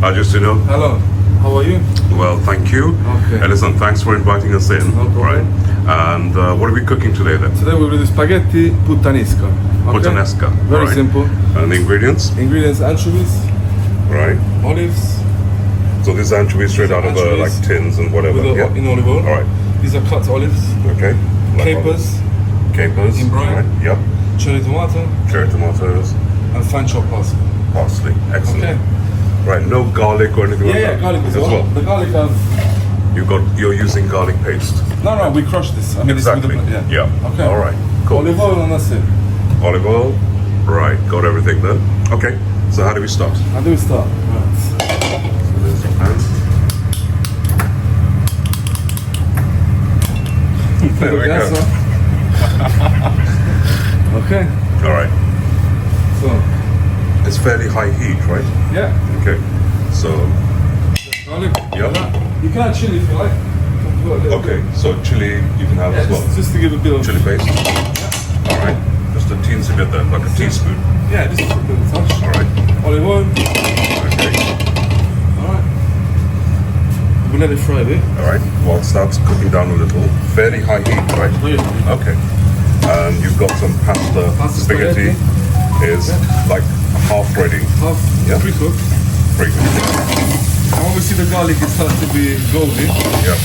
Hi, Giustino. Hello, how are you? Well, thank you. Okay. And listen, thanks for inviting us in. No problem. Right. And what are we cooking today then? Today we'll do spaghetti puttanesca. Okay? Puttanesca. Very right. simple. And the ingredients? Ingredients: anchovies, Right. olives, So these anchovies straight out of the Anchovies like tins and whatever. with Yeah. in olive oil. All right. These are cut olives, Okay. Like capers, olives. Capers. in brine. Right. Yep. cherry tomato, Cherry tomatoes. and fine chopped parsley. Parsley. Excellent. Okay. Right. No garlic or anything like Yeah, that. garlic as well. The garlic You're using garlic paste. No, we crushed this. I mean, Exactly. It's with the, yeah. Okay. All right. Cool. Olive oil and that's it. Olive oil. Right. Got everything there. Okay. So how do we start? How do we start? Right. So there's the pan. There we Gas go. on. Okay. All right. So, It's fairly high heat, right? yeah. Okay. So, Garlic. Yeah. You can add chili if you like. okay. So chili you can have Yeah, as well. just to give a bit of Chili paste. All right. Just a teensy bit there, like a teaspoon. Yeah, just a bit of touch. All right. Olive oil. Okay. Alright. We'll let it fry a bit. All right. Well, it starts cooking down a little. Fairly high heat, right? Okay. And you've got some pasta. Pasta Spaghetti is like half ready. Half Yeah. pre-cooked. Pretty good. And when we see the garlic, it starts to be golden. Yeah.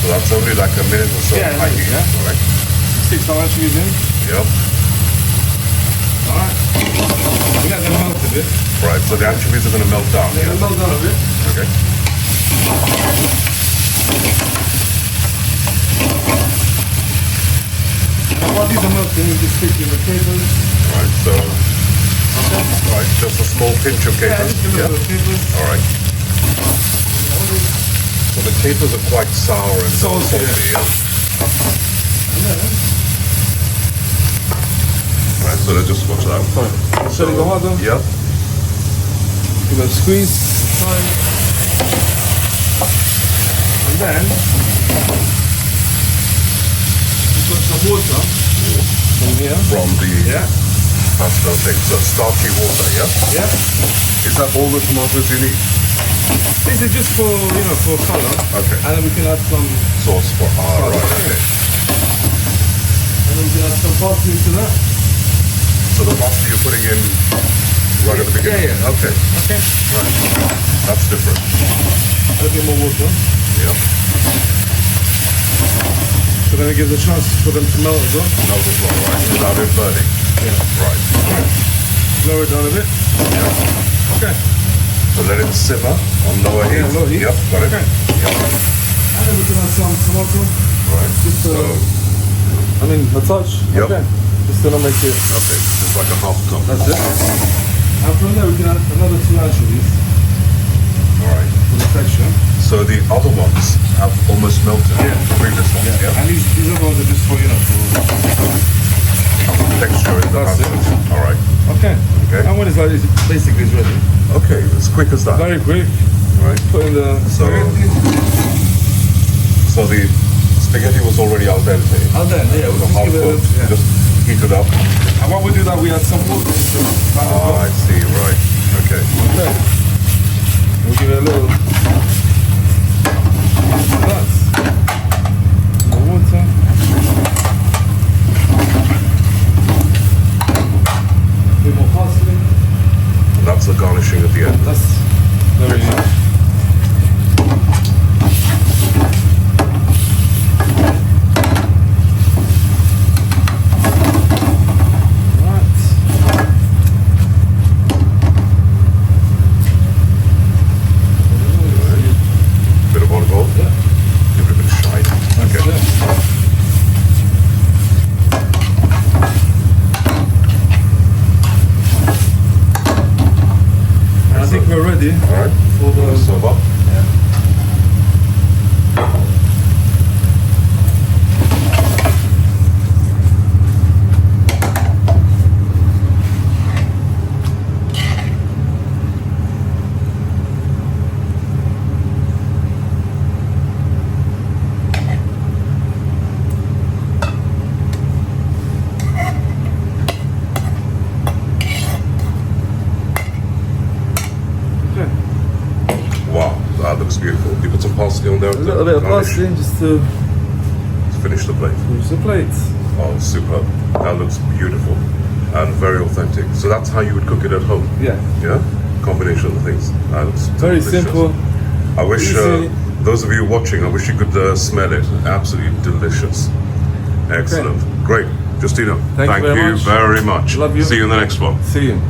So that's only like a minute or so Yeah, high heat. yeah. All right. Stick some anchovies in. Yeah. Alright. We let them melt a bit. Right. So the anchovies are going to melt down. Let them melt down a bit. Okay. And while these are melting, we just stick in the capers. Right. So. Okay. Right. Just a small pinch of Yeah, capers. just a little bit of capers. All right. So the capers are quite sour and Salty, salty. yeah. Yeah. Right. So let's just watch that. Fine. Cherry tomato. Yeah. Give it a squeeze. Fine. And then you put some water from here. From the Yeah. pasta thing. So starchy water. Yeah. Yeah. Is that all the tomatoes you need? This is just for for color. Okay. And then we can add some Sauce for right. Okay. and then we can add some parsley to that. So the pasta you're putting in right at the beginning. Yeah, yeah. Okay. Okay. Right. That's different. Add a bit more water. Yeah. So then it gives a chance for them to melt as well. Melt as well, right? Without it burning. Yeah. Right. Lower it down a bit. Yeah. Okay. So let it simmer on lower heat. Yeah, low heat. Yep. Got it. Okay. Yep. And then we can add some tomato. Right. Just a touch. Yep. Okay. Just to not make it. Okay. Just like a half cup. That's it. And from there we can add another 2 anchovies All right. for the texture. So the other ones have almost melted. Yeah. The previous ones. Yeah. And these other ones are just for Texture in the That's it. pasta. All right. Okay. Okay. And when it's like this, basically it's ready. Okay. As quick as that. Very quick. Right. Put in the So- spaghetti. So the spaghetti was already al dente. And then, yeah, It was we'll a half just give it cooked. a, yeah. Just heat it up. And when we do that, we add some water into it. Ah, I see. Right. Okay. Okay. We'll give it a little. That's the water. A bit more parsley. And that's the garnishing at the end. That's very nice. Bit of olive oil. Yeah. Give it a bit of shine. Okay. And I think we're ready All right. for the. Serve up. Okay. looks beautiful. You put some parsley on there. A little bit of parsley just to finish the plate. finish the plate. Oh, superb. That looks beautiful and very authentic. So that's how you would cook it at home. Yeah. Yeah? Combination of the things. That looks Very delicious. simple. I wish Easy. those of you watching, I wish you could smell it. Absolutely delicious. Excellent. Great. Justino, Thank you very much. very much. Love you. See you in the next one. See you.